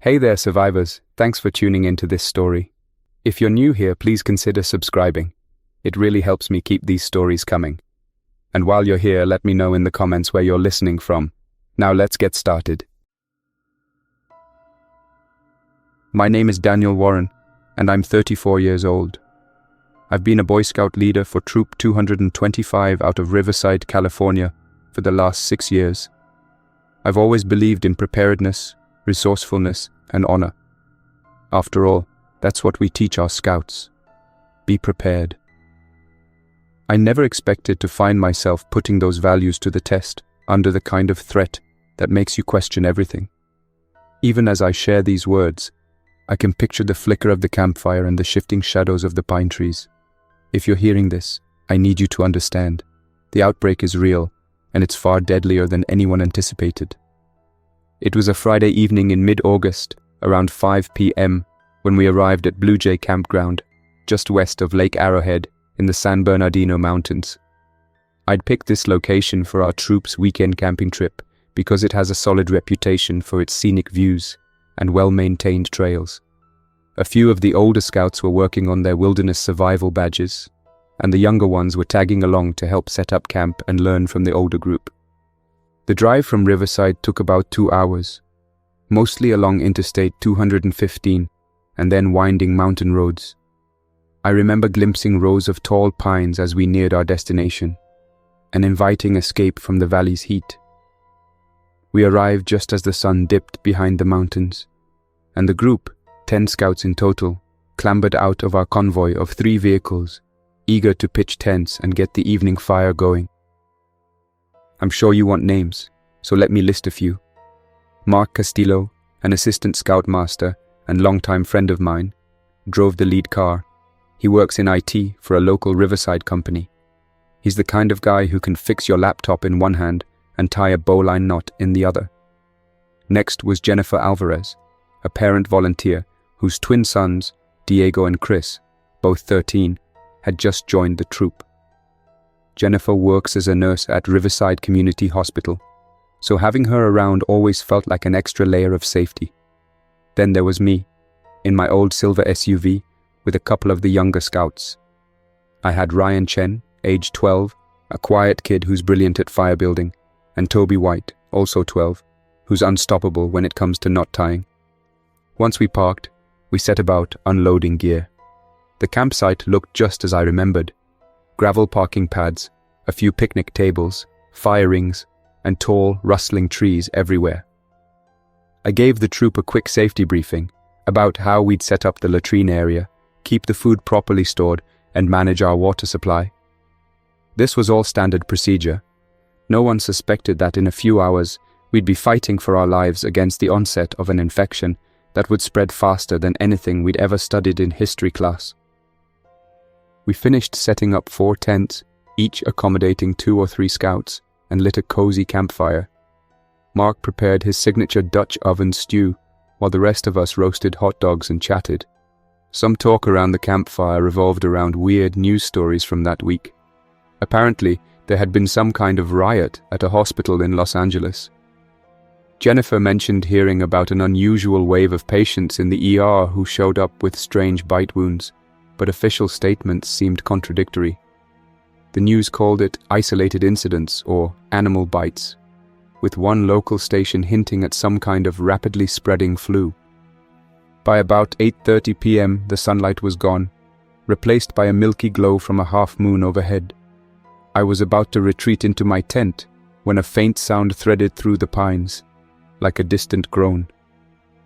Hey there, survivors. Thanks for tuning into this story. If you're new here, please consider subscribing. It really helps me keep these stories coming. And while you're here, let me know in the comments where you're listening from. Now let's get started. My name is Daniel Warren, and I'm 34 years old. I've been a Boy Scout leader for Troop 225 out of Riverside, California, for the last 6 years. I've always believed in preparedness, resourcefulness, and honor. After all, that's what we teach our scouts. Be prepared. I never expected to find myself putting those values to the test under the kind of threat that makes you question everything. Even as I share these words, I can picture the flicker of the campfire and the shifting shadows of the pine trees. If you're hearing this, I need you to understand. The outbreak is real, and it's far deadlier than anyone anticipated. It was a Friday evening in mid-August, around 5 p.m., when we arrived at Blue Jay Campground, just west of Lake Arrowhead in the San Bernardino mountains. I'd picked this location for our troop's weekend camping trip because it has a solid reputation for its scenic views and well-maintained trails. A few of the older scouts were working on their wilderness survival badges, and the younger ones were tagging along to help set up camp and learn from the older group. The drive from Riverside took about 2 hours, mostly along Interstate 215 and then winding mountain roads. I remember glimpsing rows of tall pines as we neared our destination, an inviting escape from the valley's heat. We arrived just as the sun dipped behind the mountains, and the group, 10 scouts in total, clambered out of our convoy of 3 vehicles, eager to pitch tents and get the evening fire going. I'm sure you want names, so let me list a few. Mark Castillo, an assistant scoutmaster and longtime friend of mine, drove the lead car. He works in IT for a local Riverside company. He's the kind of guy who can fix your laptop in one hand and tie a bowline knot in the other. Next was Jennifer Alvarez, a parent volunteer whose twin sons, Diego and Chris, both 13, had just joined the troop. Jennifer works as a nurse at Riverside Community Hospital, so having her around always felt like an extra layer of safety. Then there was me, in my old silver SUV, with a couple of the younger scouts. I had Ryan Chen, age 12, a quiet kid who's brilliant at fire building, and Toby White, also 12, who's unstoppable when it comes to knot tying. Once we parked, we set about unloading gear. The campsite looked just as I remembered. Gravel parking pads, a few picnic tables, fire rings, and tall, rustling trees everywhere. I gave the troop a quick safety briefing about how we'd set up the latrine area, keep the food properly stored, and manage our water supply. This was all standard procedure. No one suspected that in a few hours we'd be fighting for our lives against the onset of an infection that would spread faster than anything we'd ever studied in history class. We finished setting up 4 tents, each accommodating 2 or 3 scouts, and lit a cozy campfire. Mark prepared his signature Dutch oven stew, while the rest of us roasted hot dogs and chatted. Some talk around the campfire revolved around weird news stories from that week. Apparently, there had been some kind of riot at a hospital in Los Angeles. Jennifer mentioned hearing about an unusual wave of patients in the ER who showed up with strange bite wounds, but official statements seemed contradictory. The news called it isolated incidents or animal bites, with one local station hinting at some kind of rapidly spreading flu. By about 8:30 p.m., the sunlight was gone, replaced by a milky glow from a half-moon overhead. I was about to retreat into my tent when a faint sound threaded through the pines, like a distant groan.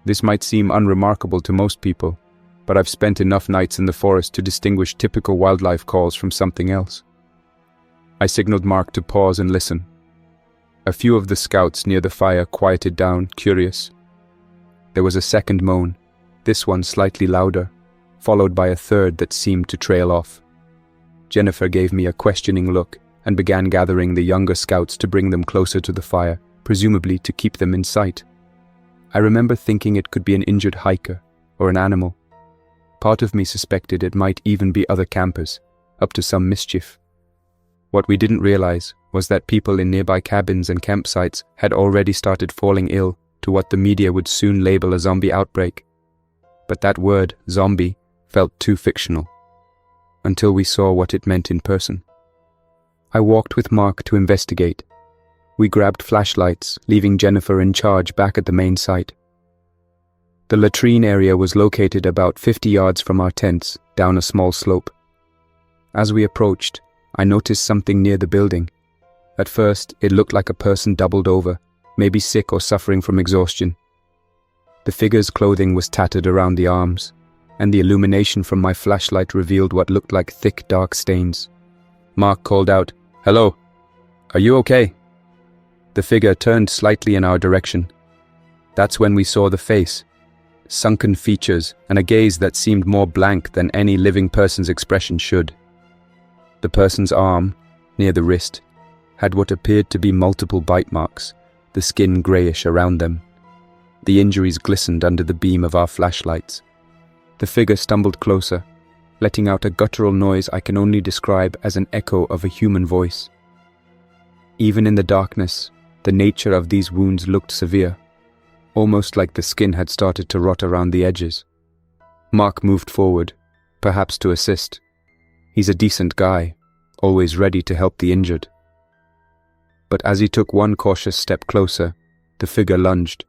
This might seem unremarkable to most people, but I've spent enough nights in the forest to distinguish typical wildlife calls from something else. I signaled Mark to pause and listen. A few of the scouts near the fire quieted down, curious. There was a second moan, this one slightly louder, followed by a third that seemed to trail off. Jennifer gave me a questioning look and began gathering the younger scouts to bring them closer to the fire, presumably to keep them in sight. I remember thinking it could be an injured hiker or an animal. Part of me suspected it might even be other campers, up to some mischief. What we didn't realize was that people in nearby cabins and campsites had already started falling ill to what the media would soon label a zombie outbreak. But that word, zombie, felt too fictional, until we saw what it meant in person. I walked with Mark to investigate. We grabbed flashlights, leaving Jennifer in charge back at the main site. The latrine area was located about 50 yards from our tents, down a small slope. As we approached, I noticed something near the building. At first, it looked like a person doubled over, maybe sick or suffering from exhaustion. The figure's clothing was tattered around the arms, and the illumination from my flashlight revealed what looked like thick, dark stains. Mark called out, "Hello, are you okay?" The figure turned slightly in our direction. That's when we saw the face, sunken features, and a gaze that seemed more blank than any living person's expression should. The person's arm, near the wrist, had what appeared to be multiple bite marks, the skin greyish around them. The injuries glistened under the beam of our flashlights. The figure stumbled closer, letting out a guttural noise I can only describe as an echo of a human voice. Even in the darkness, the nature of these wounds looked severe, almost like the skin had started to rot around the edges. Mark moved forward, perhaps to assist. He's a decent guy, always ready to help the injured. But as he took one cautious step closer, the figure lunged.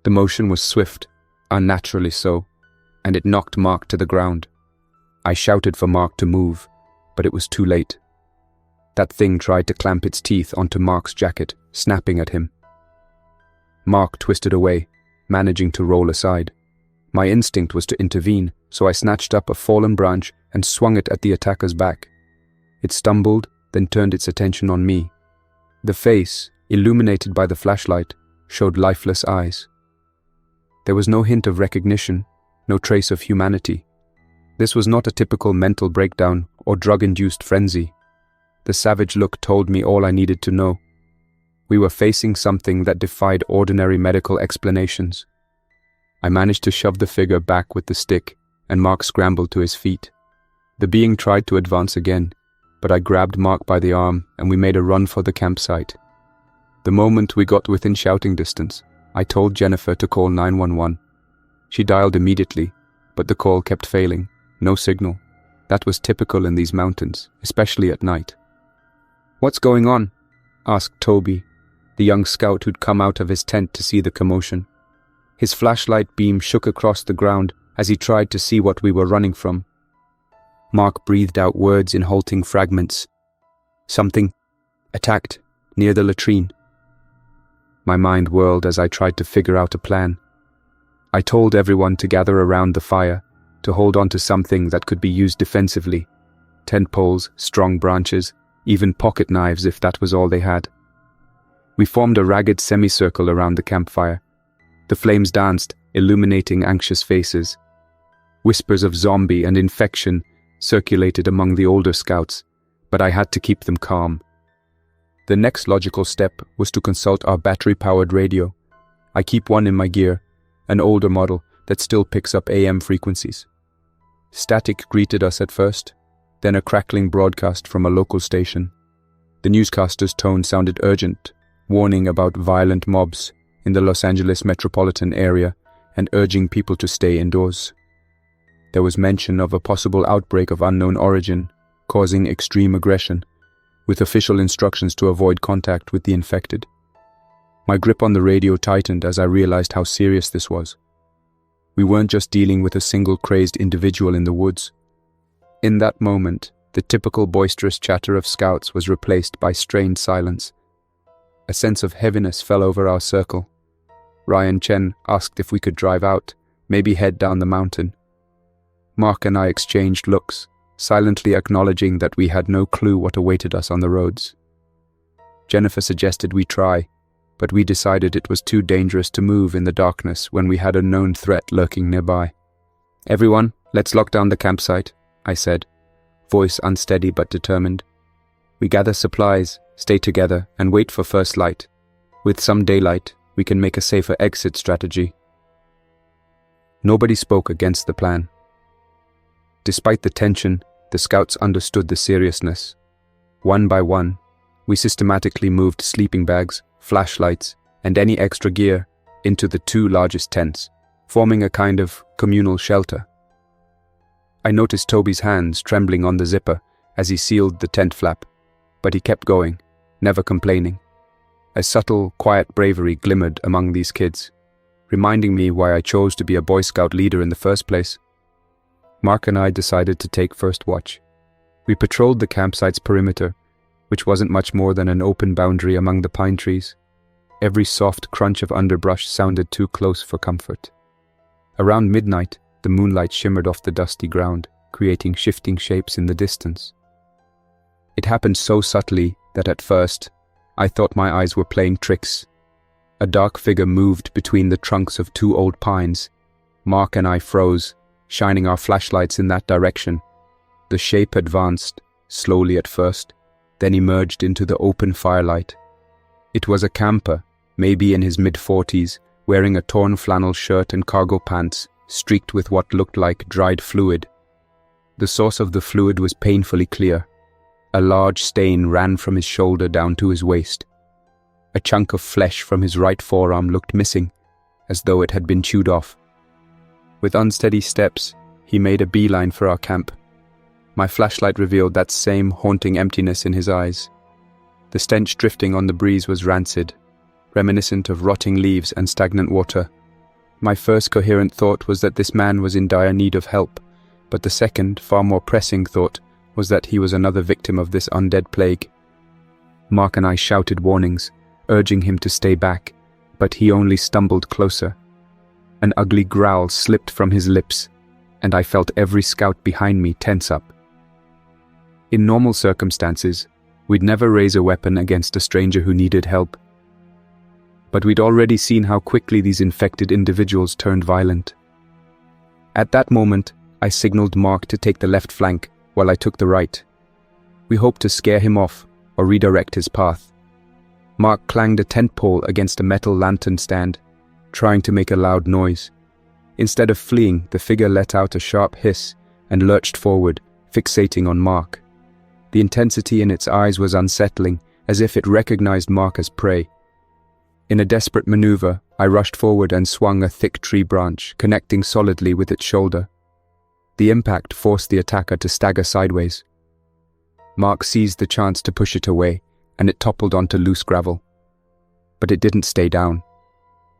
The motion was swift, unnaturally so, and it knocked Mark to the ground. I shouted for Mark to move, but it was too late. That thing tried to clamp its teeth onto Mark's jacket, snapping at him. Mark twisted away, managing to roll aside. My instinct was to intervene, so I snatched up a fallen branch and swung it at the attacker's back. It stumbled, then turned its attention on me. The face, illuminated by the flashlight, showed lifeless eyes. There was no hint of recognition, no trace of humanity. This was not a typical mental breakdown or drug-induced frenzy. The savage look told me all I needed to know. We were facing something that defied ordinary medical explanations. I managed to shove the figure back with the stick, and Mark scrambled to his feet. The being tried to advance again, but I grabbed Mark by the arm and we made a run for the campsite. The moment we got within shouting distance, I told Jennifer to call 911. She dialed immediately, but the call kept failing. No signal. That was typical in these mountains, especially at night. "What's going on?" asked Toby, the young scout who'd come out of his tent to see the commotion. His flashlight beam shook across the ground as he tried to see what we were running from. Mark breathed out words in halting fragments. "Something attacked near the latrine." My mind whirled as I tried to figure out a plan. I told everyone to gather around the fire, to hold on to something that could be used defensively. Tent poles, strong branches, even pocket knives if that was all they had. We formed a ragged semicircle around the campfire. The flames danced, illuminating anxious faces. Whispers of zombie and infection circulated among the older scouts, but I had to keep them calm. The next logical step was to consult our battery-powered radio. I keep one in my gear, an older model that still picks up AM frequencies. Static greeted us at first, then a crackling broadcast from a local station. The newscaster's tone sounded urgent, warning about violent mobs in the Los Angeles metropolitan area and urging people to stay indoors. There was mention of a possible outbreak of unknown origin, causing extreme aggression, with official instructions to avoid contact with the infected. My grip on the radio tightened as I realized how serious this was. We weren't just dealing with a single crazed individual in the woods. In that moment, the typical boisterous chatter of scouts was replaced by strained silence. A sense of heaviness fell over our circle. Ryan Chen asked if we could drive out, maybe head down the mountain. Mark and I exchanged looks, silently acknowledging that we had no clue what awaited us on the roads. Jennifer suggested we try, but we decided it was too dangerous to move in the darkness when we had a known threat lurking nearby. "Everyone, let's lock down the campsite," I said, voice unsteady but determined. "We gather supplies, stay together, and wait for first light. With some daylight, we can make a safer exit strategy." Nobody spoke against the plan. Despite the tension, the scouts understood the seriousness. One by one, we systematically moved sleeping bags, flashlights, and any extra gear into the two largest tents, forming a kind of communal shelter. I noticed Toby's hands trembling on the zipper as he sealed the tent flap, but he kept going, never complaining. A subtle, quiet bravery glimmered among these kids, reminding me why I chose to be a Boy Scout leader in the first place. Mark and I decided to take first watch. We patrolled the campsite's perimeter, which wasn't much more than an open boundary among the pine trees. Every soft crunch of underbrush sounded too close for comfort. Around midnight, the moonlight shimmered off the dusty ground, creating shifting shapes in the distance. It happened so subtly that at first, I thought my eyes were playing tricks. A dark figure moved between the trunks of two old pines. Mark and I froze, shining our flashlights in that direction. The shape advanced, slowly at first, then emerged into the open firelight. It was a camper, maybe in his mid-40s, wearing a torn flannel shirt and cargo pants, streaked with what looked like dried fluid. The source of the fluid was painfully clear. A large stain ran from his shoulder down to his waist. A chunk of flesh from his right forearm looked missing, as though it had been chewed off. With unsteady steps, he made a beeline for our camp. My flashlight revealed that same haunting emptiness in his eyes. The stench drifting on the breeze was rancid, reminiscent of rotting leaves and stagnant water. My first coherent thought was that this man was in dire need of help, but the second, far more pressing thought was that he was another victim of this undead plague. Mark and I shouted warnings, urging him to stay back, but he only stumbled closer. An ugly growl slipped from his lips, and I felt every scout behind me tense up. In normal circumstances, we'd never raise a weapon against a stranger who needed help. But we'd already seen how quickly these infected individuals turned violent. At that moment, I signaled Mark to take the left flank while I took the right. We hoped to scare him off or redirect his path. Mark clanged a tent pole against a metal lantern stand, trying to make a loud noise. Instead of fleeing, the figure let out a sharp hiss and lurched forward, fixating on Mark. The intensity in its eyes was unsettling, as if it recognized Mark as prey. In a desperate maneuver, I rushed forward and swung a thick tree branch, connecting solidly with its shoulder. The impact forced the attacker to stagger sideways. Mark seized the chance to push it away, and it toppled onto loose gravel. But it didn't stay down.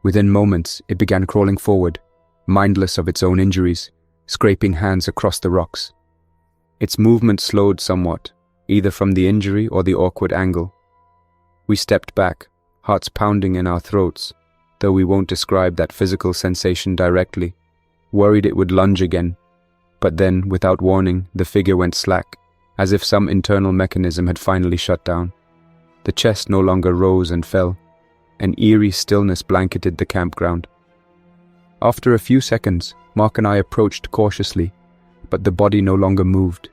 Within moments, it began crawling forward, mindless of its own injuries, scraping hands across the rocks. Its movement slowed somewhat, either from the injury or the awkward angle. We stepped back, hearts pounding in our throats, though we won't describe that physical sensation directly, worried it would lunge again. But then, without warning, the figure went slack, as if some internal mechanism had finally shut down. The chest no longer rose and fell. An eerie stillness blanketed the campground. After a few seconds, Mark and I approached cautiously, but the body no longer moved.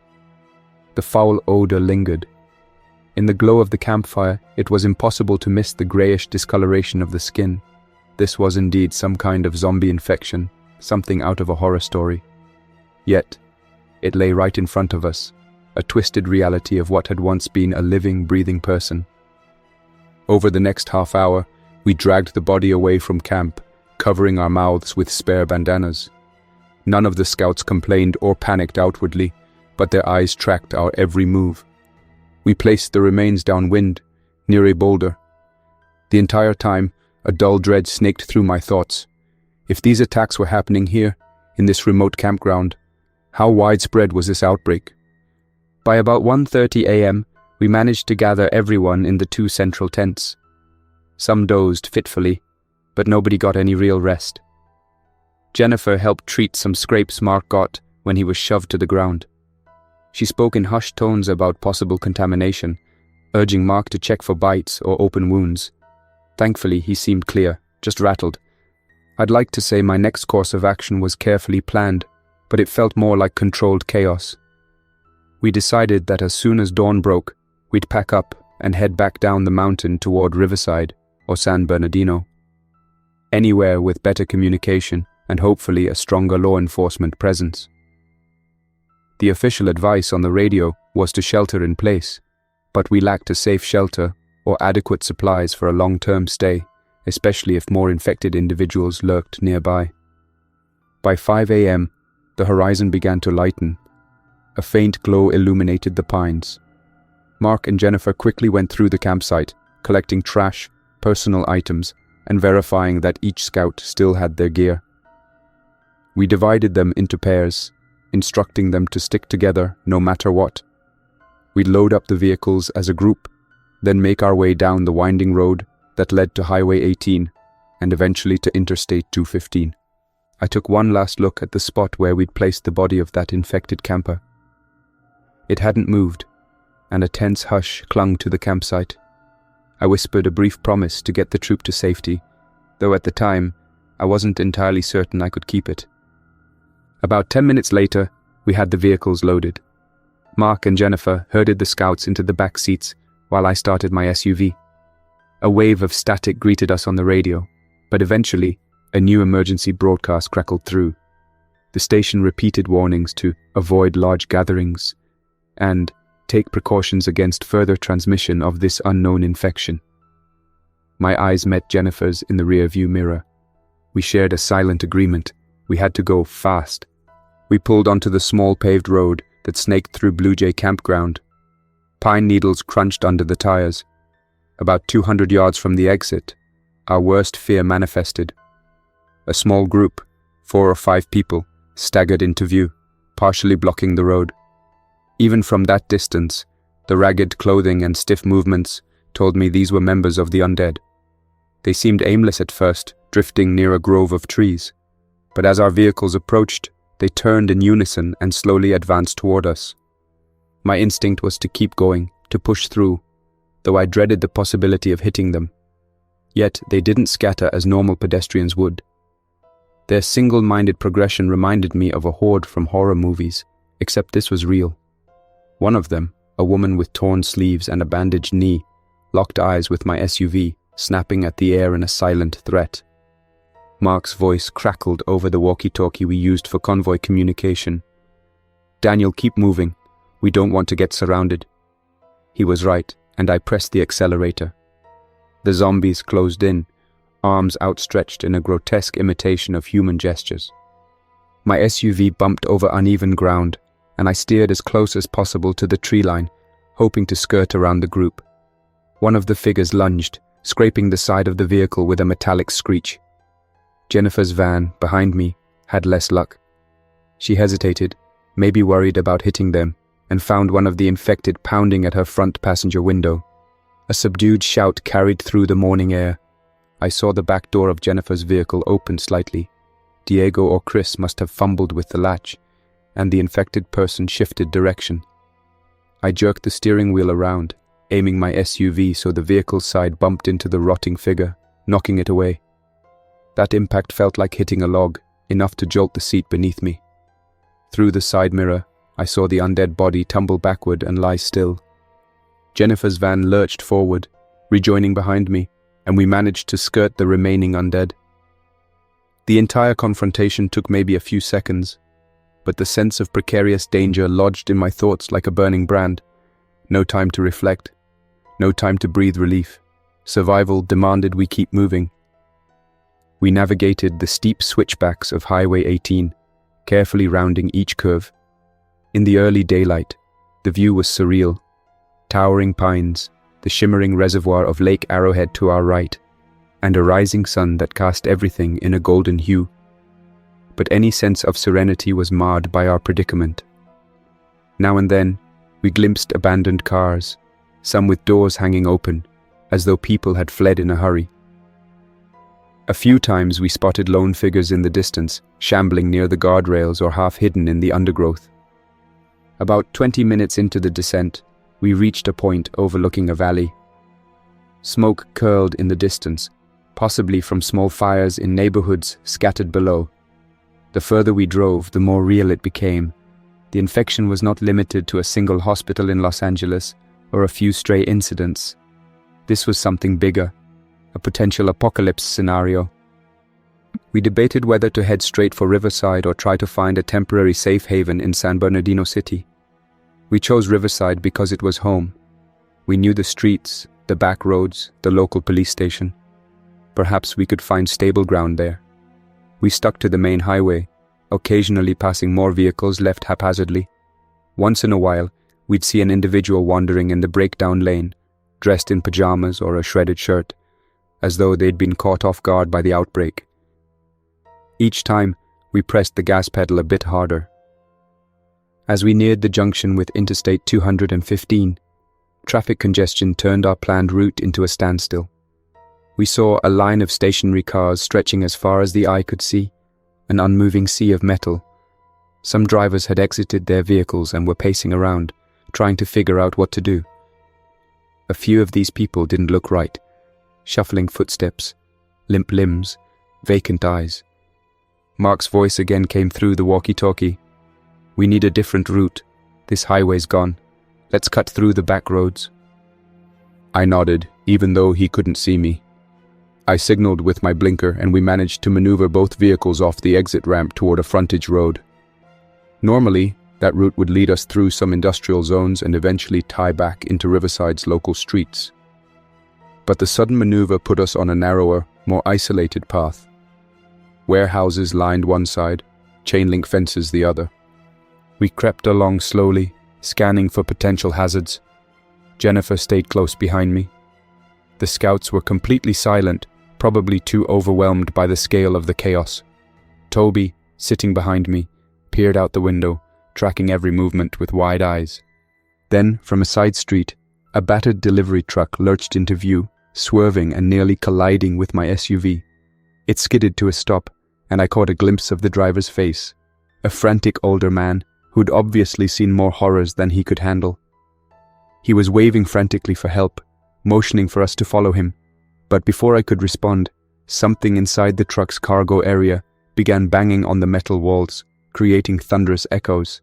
The foul odor lingered. In the glow of the campfire, it was impossible to miss the grayish discoloration of the skin. This was indeed some kind of zombie infection, something out of a horror story. Yet, it lay right in front of us, a twisted reality of what had once been a living, breathing person. Over the next half hour, we dragged the body away from camp, covering our mouths with spare bandanas. None of the scouts complained or panicked outwardly, but their eyes tracked our every move. We placed the remains downwind, near a boulder. The entire time, a dull dread snaked through my thoughts. If these attacks were happening here, in this remote campground, how widespread was this outbreak? By about 1:30 a.m., we managed to gather everyone in the two central tents. Some dozed fitfully, but nobody got any real rest. Jennifer helped treat some scrapes Mark got when he was shoved to the ground. She spoke in hushed tones about possible contamination, urging Mark to check for bites or open wounds. Thankfully, he seemed clear, just rattled. I'd like to say my next course of action was carefully planned, but it felt more like controlled chaos. We decided that as soon as dawn broke, we'd pack up and head back down the mountain toward Riverside or San Bernardino. Anywhere with better communication and hopefully a stronger law enforcement presence. The official advice on the radio was to shelter in place, but we lacked a safe shelter or adequate supplies for a long-term stay, especially if more infected individuals lurked nearby. By 5 a.m., the horizon began to lighten. A faint glow illuminated the pines. Mark and Jennifer quickly went through the campsite, collecting trash, personal items, and verifying that each scout still had their gear. We divided them into pairs, instructing them to stick together no matter what. We'd load up the vehicles as a group, then make our way down the winding road that led to Highway 18 and eventually to Interstate 215. I took one last look at the spot where we'd placed the body of that infected camper. It hadn't moved, and a tense hush clung to the campsite. I whispered a brief promise to get the troop to safety, though at the time, I wasn't entirely certain I could keep it. About 10 minutes later, we had the vehicles loaded. Mark and Jennifer herded the scouts into the back seats while I started my SUV. A wave of static greeted us on the radio, but eventually, a new emergency broadcast crackled through. The station repeated warnings to avoid large gatherings and take precautions against further transmission of this unknown infection. My eyes met Jennifer's in the rearview mirror. We shared a silent agreement. We had to go fast. We pulled onto the small paved road that snaked through Blue Jay Campground. Pine needles crunched under the tires. About 200 yards from the exit, our worst fear manifested. A small group, 4 or 5 people, staggered into view, partially blocking the road. Even from that distance, the ragged clothing and stiff movements told me these were members of the undead. They seemed aimless at first, drifting near a grove of trees. But as our vehicles approached, they turned in unison and slowly advanced toward us. My instinct was to keep going, to push through, though I dreaded the possibility of hitting them. Yet they didn't scatter as normal pedestrians would. Their single-minded progression reminded me of a horde from horror movies, except this was real. One of them, a woman with torn sleeves and a bandaged knee, locked eyes with my SUV, snapping at the air in a silent threat. Mark's voice crackled over the walkie-talkie we used for convoy communication. "Daniel, keep moving. We don't want to get surrounded." He was right, and I pressed the accelerator. The zombies closed in, arms outstretched in a grotesque imitation of human gestures. My SUV bumped over uneven ground, and I steered as close as possible to the tree line, hoping to skirt around the group. One of the figures lunged, scraping the side of the vehicle with a metallic screech. Jennifer's van, behind me, had less luck. She hesitated, maybe worried about hitting them, and found one of the infected pounding at her front passenger window. A subdued shout carried through the morning air. I saw the back door of Jennifer's vehicle open slightly. Diego or Chris must have fumbled with the latch, and the infected person shifted direction. I jerked the steering wheel around, aiming my SUV so the vehicle's side bumped into the rotting figure, knocking it away. That impact felt like hitting a log, enough to jolt the seat beneath me. Through the side mirror, I saw the undead body tumble backward and lie still. Jennifer's van lurched forward, rejoining behind me, and we managed to skirt the remaining undead. The entire confrontation took maybe a few seconds, but the sense of precarious danger lodged in my thoughts like a burning brand. No time to reflect, no time to breathe relief. Survival demanded we keep moving. We navigated the steep switchbacks of Highway 18, carefully rounding each curve. In the early daylight, the view was surreal. Towering pines, the shimmering reservoir of Lake Arrowhead to our right, and a rising sun that cast everything in a golden hue. But any sense of serenity was marred by our predicament. Now and then, we glimpsed abandoned cars, some with doors hanging open, as though people had fled in a hurry. A few times we spotted lone figures in the distance, shambling near the guardrails or half hidden in the undergrowth. About 20 minutes into the descent, we reached a point overlooking a valley. Smoke curled in the distance, possibly from small fires in neighborhoods scattered below. The further we drove, the more real it became. The infection was not limited to a single hospital in Los Angeles or a few stray incidents. This was something bigger, a potential apocalypse scenario. We debated whether to head straight for Riverside or try to find a temporary safe haven in San Bernardino City. We chose Riverside because it was home. We knew the streets, the back roads, the local police station. Perhaps we could find stable ground there. We stuck to the main highway, occasionally passing more vehicles left haphazardly. Once in a while, we'd see an individual wandering in the breakdown lane, dressed in pajamas or a shredded shirt, as though they'd been caught off guard by the outbreak. Each time, we pressed the gas pedal a bit harder. As we neared the junction with Interstate 215, traffic congestion turned our planned route into a standstill. We saw a line of stationary cars stretching as far as the eye could see, an unmoving sea of metal. Some drivers had exited their vehicles and were pacing around, trying to figure out what to do. A few of these people didn't look right. Shuffling footsteps, limp limbs, vacant eyes. Mark's voice again came through the walkie-talkie. "We need a different route. This highway's gone. Let's cut through the back roads." I nodded, even though he couldn't see me. I signaled with my blinker and we managed to maneuver both vehicles off the exit ramp toward a frontage road. Normally, that route would lead us through some industrial zones and eventually tie back into Riverside's local streets. But the sudden maneuver put us on a narrower, more isolated path. Warehouses lined one side, chain-link fences the other. We crept along slowly, scanning for potential hazards. Jennifer stayed close behind me. The scouts were completely silent, probably too overwhelmed by the scale of the chaos. Toby, sitting behind me, peered out the window, tracking every movement with wide eyes. Then, from a side street, a battered delivery truck lurched into view, swerving and nearly colliding with my SUV. It skidded to a stop, and I caught a glimpse of the driver's face, a frantic older man who'd obviously seen more horrors than he could handle. He was waving frantically for help, motioning for us to follow him. But before I could respond, something inside the truck's cargo area began banging on the metal walls, creating thunderous echoes.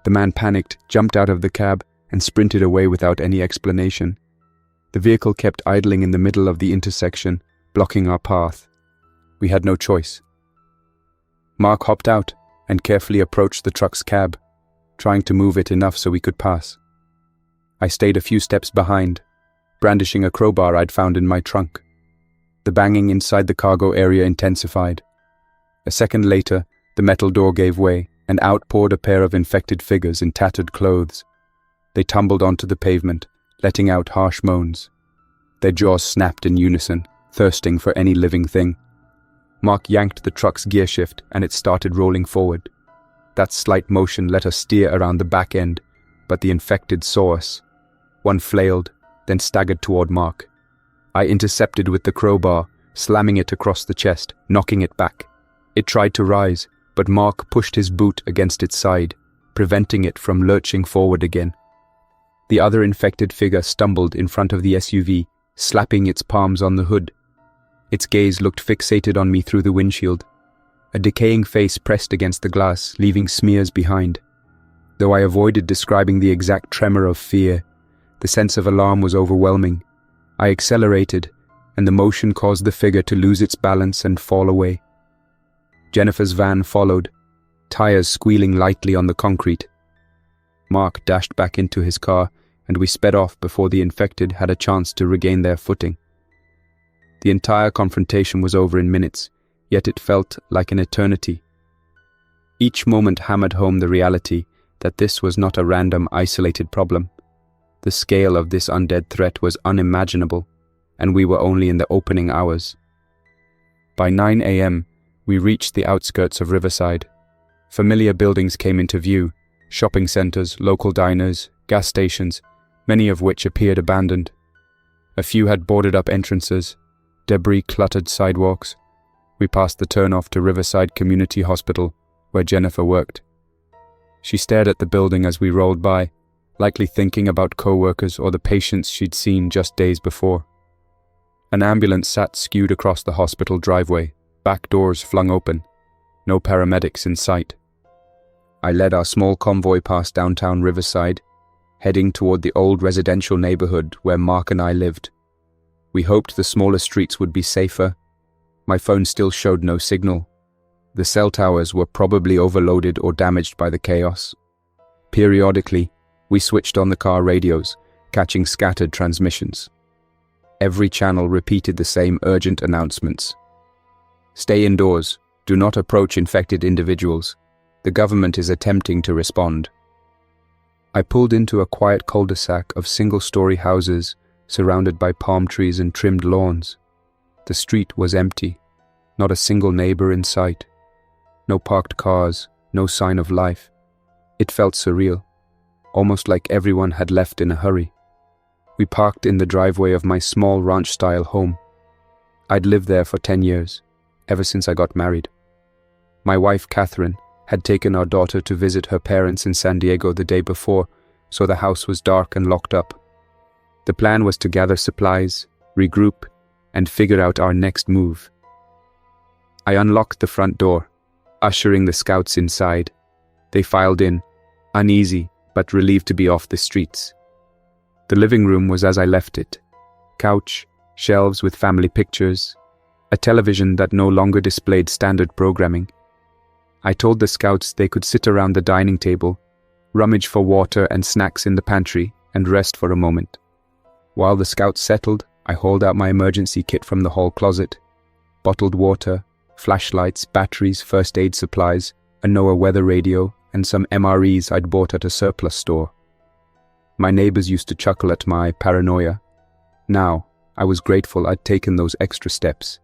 The man panicked, jumped out of the cab, and sprinted away without any explanation. The vehicle kept idling in the middle of the intersection, blocking our path. We had no choice. Mark hopped out and carefully approached the truck's cab, trying to move it enough so we could pass. I stayed a few steps behind, brandishing a crowbar I'd found in my trunk. The banging inside the cargo area intensified. A second later, the metal door gave way, and out poured a pair of infected figures in tattered clothes. They tumbled onto the pavement, letting out harsh moans. Their jaws snapped in unison, thirsting for any living thing. Mark yanked the truck's gear shift, and it started rolling forward. That slight motion let us steer around the back end, but the infected saw us. One flailed, then staggered toward Mark. I intercepted with the crowbar, slamming it across the chest, knocking it back. It tried to rise, but Mark pushed his boot against its side, preventing it from lurching forward again. The other infected figure stumbled in front of the SUV, slapping its palms on the hood. Its gaze looked fixated on me through the windshield. A decaying face pressed against the glass, leaving smears behind. Though I avoided describing the exact tremor of fear, the sense of alarm was overwhelming. I accelerated, and the motion caused the figure to lose its balance and fall away. Jennifer's van followed, tires squealing lightly on the concrete. Mark dashed back into his car, and we sped off before the infected had a chance to regain their footing. The entire confrontation was over in minutes, yet it felt like an eternity. Each moment hammered home the reality that this was not a random, isolated problem. The scale of this undead threat was unimaginable, and we were only in the opening hours. By 9 a.m., we reached the outskirts of Riverside. Familiar buildings came into view, shopping centers, local diners, gas stations, many of which appeared abandoned. A few had boarded up entrances, debris cluttered sidewalks. We passed the turnoff to Riverside Community Hospital, where Jennifer worked. She stared at the building as we rolled by, likely thinking about co-workers or the patients she'd seen just days before. An ambulance sat skewed across the hospital driveway, back doors flung open. No paramedics in sight. I led our small convoy past downtown Riverside, heading toward the old residential neighborhood where Mark and I lived. We hoped the smaller streets would be safer. My phone still showed no signal. The cell towers were probably overloaded or damaged by the chaos. Periodically, we switched on the car radios, catching scattered transmissions. Every channel repeated the same urgent announcements. Stay indoors. Do not approach infected individuals. The government is attempting to respond. I pulled into a quiet cul-de-sac of single-story houses surrounded by palm trees and trimmed lawns. The street was empty. Not a single neighbor in sight. No parked cars, no sign of life. It felt surreal, almost like everyone had left in a hurry. We parked in the driveway of my small ranch-style home. I'd lived there for 10 years, ever since I got married. My wife, Catherine, had taken our daughter to visit her parents in San Diego the day before, so the house was dark and locked up. The plan was to gather supplies, regroup, and figure out our next move. I unlocked the front door, ushering the scouts inside. They filed in, uneasy but relieved to be off the streets. The living room was as I left it. Couch, shelves with family pictures, a television that no longer displayed standard programming. I told the scouts they could sit around the dining table, rummage for water and snacks in the pantry, and rest for a moment. While the scouts settled, I hauled out my emergency kit from the hall closet. Bottled water, flashlights, batteries, first aid supplies, a NOAA weather radio, and some MREs I'd bought at a surplus store. My neighbors used to chuckle at my paranoia. Now, I was grateful I'd taken those extra steps.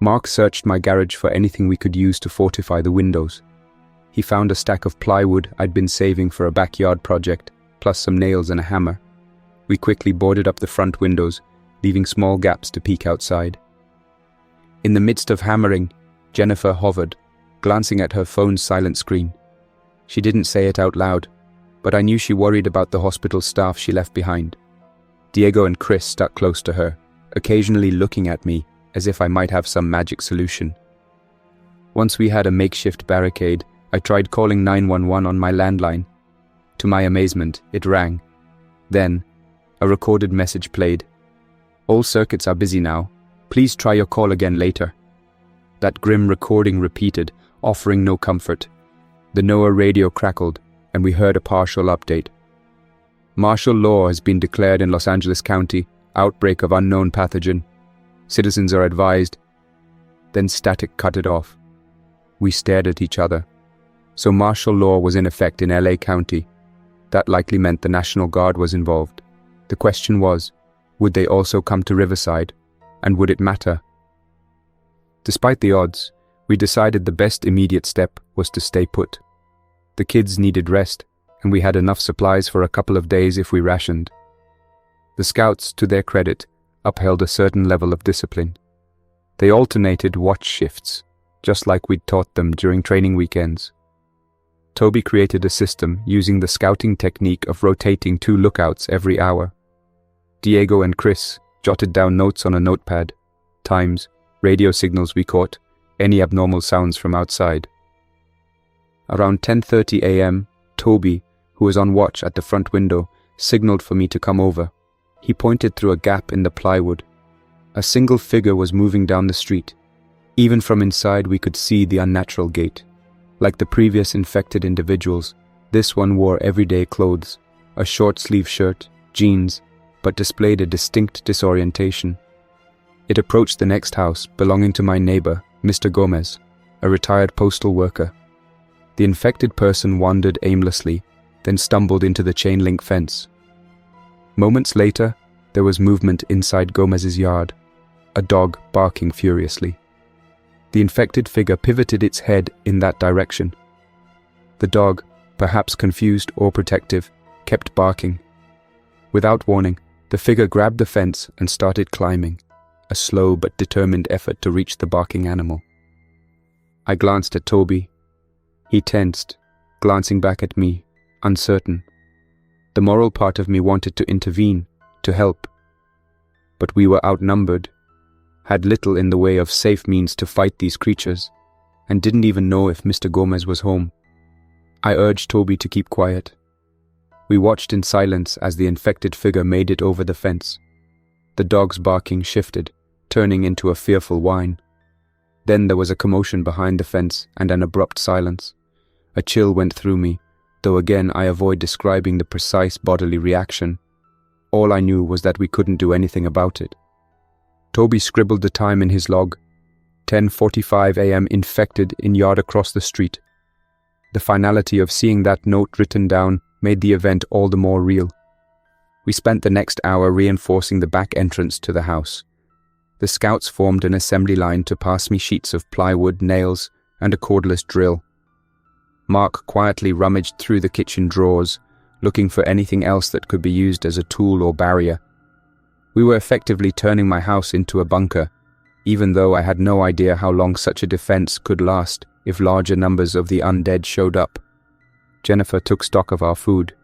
Mark searched my garage for anything we could use to fortify the windows. He found a stack of plywood I'd been saving for a backyard project, plus some nails and a hammer. We quickly boarded up the front windows, leaving small gaps to peek outside. In the midst of hammering, Jennifer hovered, glancing at her phone's silent screen. She didn't say it out loud, but I knew she worried about the hospital staff she left behind. Diego and Chris stuck close to her, occasionally looking at me as if I might have some magic solution. Once we had a makeshift barricade, I tried calling 911 on my landline. To my amazement, it rang. Then, a recorded message played. All circuits are busy now. Please try your call again later. That grim recording repeated, offering no comfort. The NOAA radio crackled, and we heard a partial update. Martial law has been declared in Los Angeles County. Outbreak of unknown pathogen. Citizens are advised. Then static cut it off. We stared at each other. So martial law was in effect in LA County. That likely meant the National Guard was involved. The question was, would they also come to Riverside? And would it matter? Despite the odds, we decided the best immediate step was to stay put. The kids needed rest, and we had enough supplies for a couple of days if we rationed. The scouts, to their credit, upheld a certain level of discipline. They alternated watch shifts, just like we'd taught them during training weekends. Toby created a system using the scouting technique of rotating 2 lookouts every hour. Diego and Chris jotted down notes on a notepad, times, radio signals we caught, any abnormal sounds from outside. Around 10:30 a.m., Toby, who was on watch at the front window, signaled for me to come over. He pointed through a gap in the plywood. A single figure was moving down the street. Even from inside we could see the unnatural gait. Like the previous infected individuals, this one wore everyday clothes, a short-sleeve shirt, jeans, but displayed a distinct disorientation. It approached the next house, belonging to my neighbor, Mr. Gomez, a retired postal worker. The infected person wandered aimlessly, then stumbled into the chain-link fence. Moments later, there was movement inside Gomez's yard, a dog barking furiously. The infected figure pivoted its head in that direction. The dog, perhaps confused or protective, kept barking. Without warning, the figure grabbed the fence and started climbing, a slow but determined effort to reach the barking animal. I glanced at Toby. He tensed, glancing back at me, uncertain. The moral part of me wanted to intervene, to help. But we were outnumbered, had little in the way of safe means to fight these creatures, and didn't even know if Mr. Gomez was home. I urged Toby to keep quiet. We watched in silence as the infected figure made it over the fence. The dog's barking shifted, turning into a fearful whine. Then there was a commotion behind the fence and an abrupt silence. A chill went through me, though again I avoid describing the precise bodily reaction. All I knew was that we couldn't do anything about it. Toby scribbled the time in his log. 10:45 a.m. infected in yard across the street. The finality of seeing that note written down made the event all the more real. We spent the next hour reinforcing the back entrance to the house. The scouts formed an assembly line to pass me sheets of plywood, nails, and a cordless drill. Mark quietly rummaged through the kitchen drawers, looking for anything else that could be used as a tool or barrier. We were effectively turning my house into a bunker, even though I had no idea how long such a defense could last if larger numbers of the undead showed up. Jennifer took stock of our food.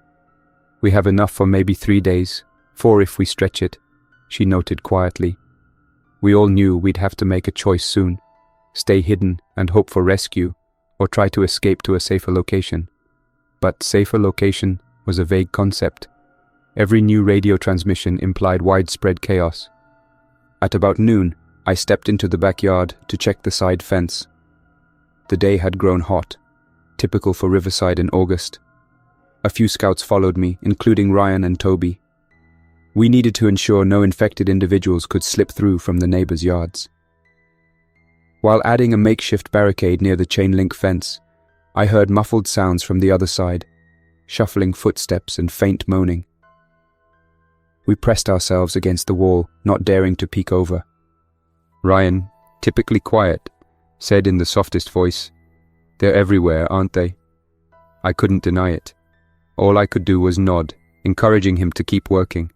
"We have enough for maybe 3 days, 4 if we stretch it," she noted quietly. We all knew we'd have to make a choice soon: stay hidden and hope for rescue, or try to escape to a safer location. But safer location was a vague concept. Every new radio transmission implied widespread chaos. At about noon, I stepped into the backyard to check the side fence. The day had grown hot, typical for Riverside in August. A few scouts followed me, including Ryan and Toby. We needed to ensure no infected individuals could slip through from the neighbors' yards. While adding a makeshift barricade near the chain-link fence, I heard muffled sounds from the other side, shuffling footsteps and faint moaning. We pressed ourselves against the wall, not daring to peek over. Ryan, typically quiet, said in the softest voice, "They're everywhere, aren't they?" I couldn't deny it. All I could do was nod, encouraging him to keep working.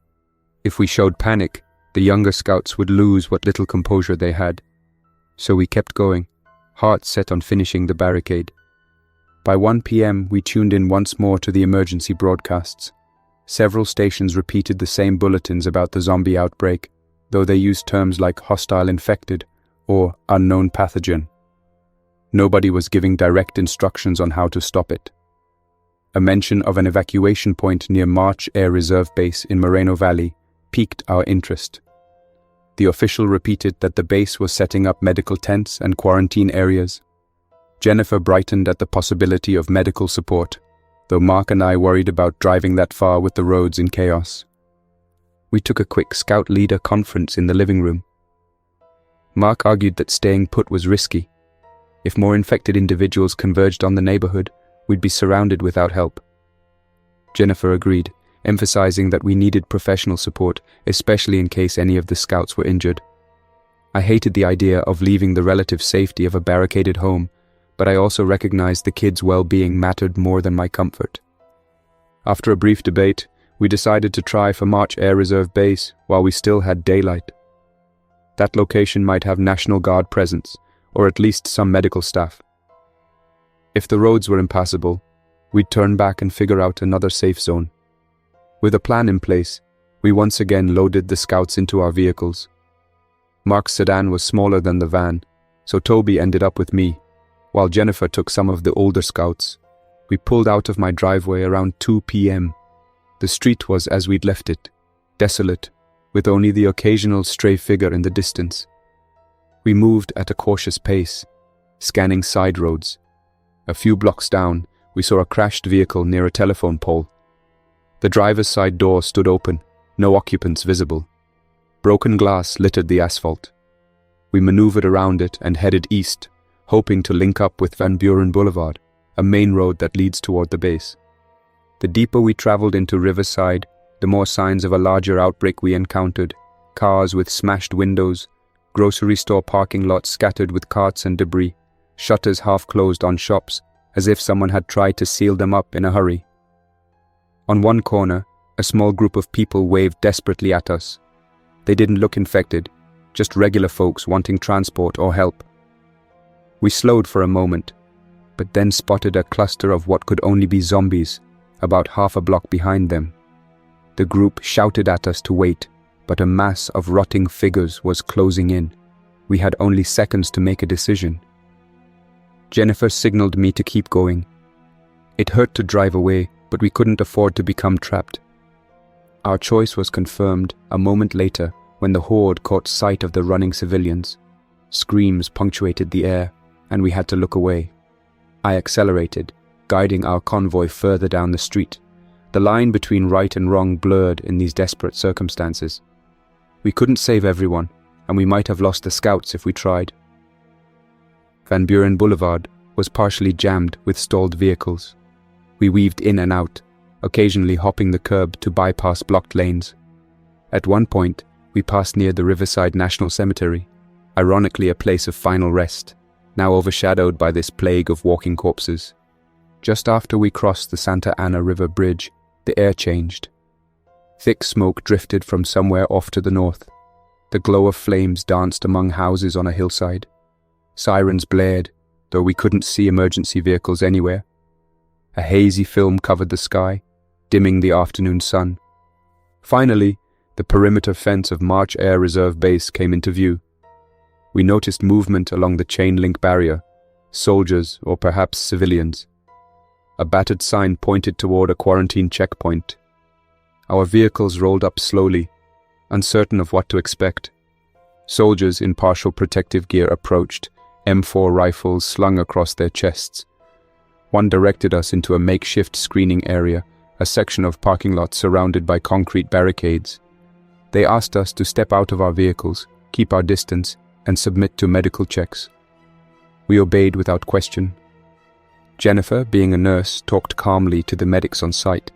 If we showed panic, the younger scouts would lose what little composure they had. So we kept going, hearts set on finishing the barricade. By 1 p.m. we tuned in once more to the emergency broadcasts. Several stations repeated the same bulletins about the zombie outbreak, though they used terms like hostile infected or unknown pathogen. Nobody was giving direct instructions on how to stop it. A mention of an evacuation point near March Air Reserve Base in Moreno Valley piqued our interest. The official repeated that the base was setting up medical tents and quarantine areas. Jennifer brightened at the possibility of medical support, though Mark and I worried about driving that far with the roads in chaos. We took a quick scout leader conference in the living room. Mark argued that staying put was risky. If more infected individuals converged on the neighborhood, we'd be surrounded without help. Jennifer agreed, emphasizing that we needed professional support, especially in case any of the scouts were injured. I hated the idea of leaving the relative safety of a barricaded home, but I also recognized the kids' well-being mattered more than my comfort. After a brief debate, we decided to try for March Air Reserve Base while we still had daylight. That location might have National Guard presence, or at least some medical staff. If the roads were impassable, we'd turn back and figure out another safe zone. With a plan in place, we once again loaded the scouts into our vehicles. Mark's sedan was smaller than the van, so Toby ended up with me, while Jennifer took some of the older scouts. We pulled out of my driveway around 2 p.m. The street was as we'd left it, desolate, with only the occasional stray figure in the distance. We moved at a cautious pace, scanning side roads. A few blocks down, we saw a crashed vehicle near a telephone pole. The driver's side door stood open, no occupants visible. Broken glass littered the asphalt. We maneuvered around it and headed east, hoping to link up with Van Buren Boulevard, a main road that leads toward the base. The deeper we traveled into Riverside, the more signs of a larger outbreak we encountered: cars with smashed windows, grocery store parking lots scattered with carts and debris, shutters half closed on shops, as if someone had tried to seal them up in a hurry. On one corner, a small group of people waved desperately at us. They didn't look infected, just regular folks wanting transport or help. We slowed for a moment, but then spotted a cluster of what could only be zombies, about half a block behind them. The group shouted at us to wait, but a mass of rotting figures was closing in. We had only seconds to make a decision. Jennifer signaled me to keep going. It hurt to drive away, but we couldn't afford to become trapped. Our choice was confirmed a moment later when the horde caught sight of the running civilians. Screams punctuated the air, and we had to look away. I accelerated, guiding our convoy further down the street, The line between right and wrong blurred in these desperate circumstances. We couldn't save everyone, and we might have lost the scouts if we tried. Van Buren Boulevard was partially jammed with stalled vehicles. We weaved in and out, occasionally hopping the curb to bypass blocked lanes. At one point, we passed near the Riverside National Cemetery, ironically a place of final rest, now overshadowed by this plague of walking corpses. Just after we crossed the Santa Ana River Bridge, the air changed. Thick smoke drifted from somewhere off to the north. The glow of flames danced among houses on a hillside. Sirens blared, though we couldn't see emergency vehicles anywhere. A hazy film covered the sky, dimming the afternoon sun. Finally, the perimeter fence of March Air Reserve Base came into view. We noticed movement along the chain-link barrier, soldiers or perhaps civilians. A battered sign pointed toward a quarantine checkpoint. Our vehicles rolled up slowly, uncertain of what to expect. Soldiers in partial protective gear approached, M4 rifles slung across their chests. One directed us into a makeshift screening area, a section of parking lot surrounded by concrete barricades. They asked us to step out of our vehicles, keep our distance, and submit to medical checks. We obeyed without question. Jennifer, being a nurse, talked calmly to the medics on site.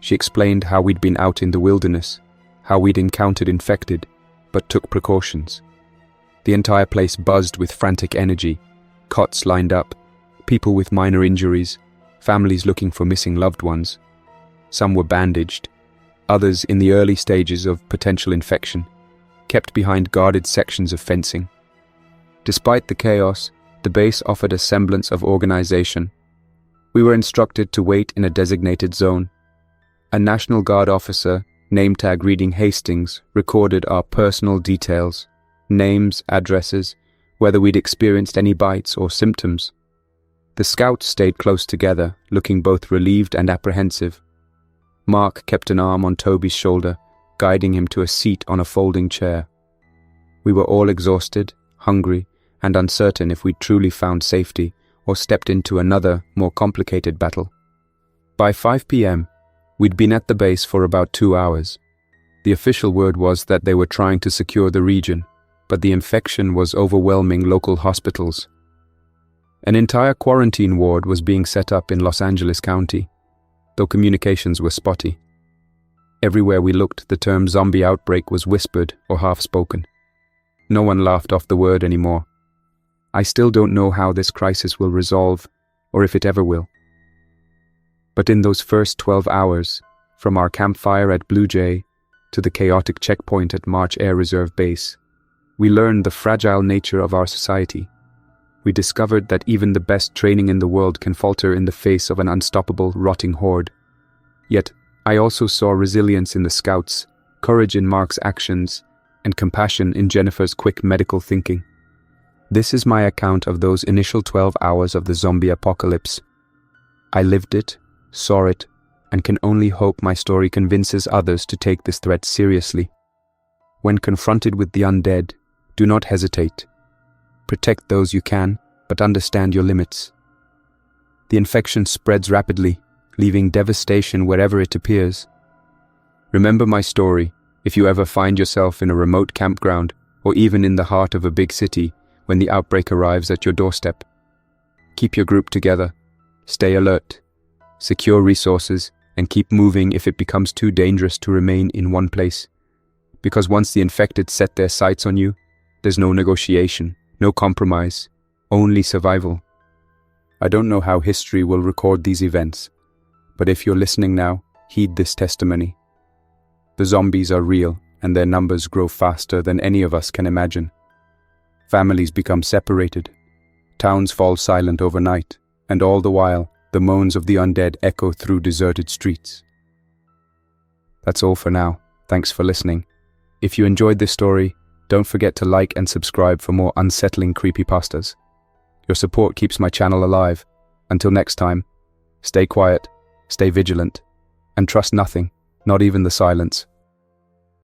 She explained how we'd been out in the wilderness, how we'd encountered infected, but took precautions. The entire place buzzed with frantic energy, cots lined up, people with minor injuries, families looking for missing loved ones. Some were bandaged, others in the early stages of potential infection, kept behind guarded sections of fencing. Despite the chaos, the base offered a semblance of organization. We were instructed to wait in a designated zone. A National Guard officer, name tag reading Hastings, recorded our personal details, names, addresses, whether we'd experienced any bites or symptoms. The scouts stayed close together, looking both relieved and apprehensive. Mark kept an arm on Toby's shoulder, guiding him to a seat on a folding chair. We were all exhausted, hungry, and uncertain if we'd truly found safety or stepped into another, more complicated battle. By 5 p.m., we'd been at the base for about 2 hours. The official word was that they were trying to secure the region, but the infection was overwhelming local hospitals. An entire quarantine ward was being set up in Los Angeles County, though communications were spotty. Everywhere we looked, the term zombie outbreak was whispered or half-spoken. No one laughed off the word anymore. I still don't know how this crisis will resolve, or if it ever will. But in those first 12 hours, from our campfire at Blue Jay to the chaotic checkpoint at March Air Reserve Base, we learned the fragile nature of our society. We discovered that even the best training in the world can falter in the face of an unstoppable, rotting horde. Yet, I also saw resilience in the scouts, courage in Mark's actions, and compassion in Jennifer's quick medical thinking. This is my account of those initial 12 hours of the zombie apocalypse. I lived it, saw it, and can only hope my story convinces others to take this threat seriously. When confronted with the undead, do not hesitate. Protect those you can, but understand your limits. The infection spreads rapidly, leaving devastation wherever it appears. Remember my story if you ever find yourself in a remote campground or even in the heart of a big city when the outbreak arrives at your doorstep. Keep your group together, stay alert, secure resources, and keep moving if it becomes too dangerous to remain in one place. Because once the infected set their sights on you, there's no negotiation, no compromise, only survival. I don't know how history will record these events, but if you're listening now, heed this testimony. The zombies are real, and their numbers grow faster than any of us can imagine. Families become separated. Towns fall silent overnight, and all the while, the moans of the undead echo through deserted streets. That's all for now. Thanks for listening. If you enjoyed this story, don't forget to like and subscribe for more unsettling creepypastas. Your support keeps my channel alive. Until next time, stay quiet, stay vigilant, and trust nothing, not even the silence.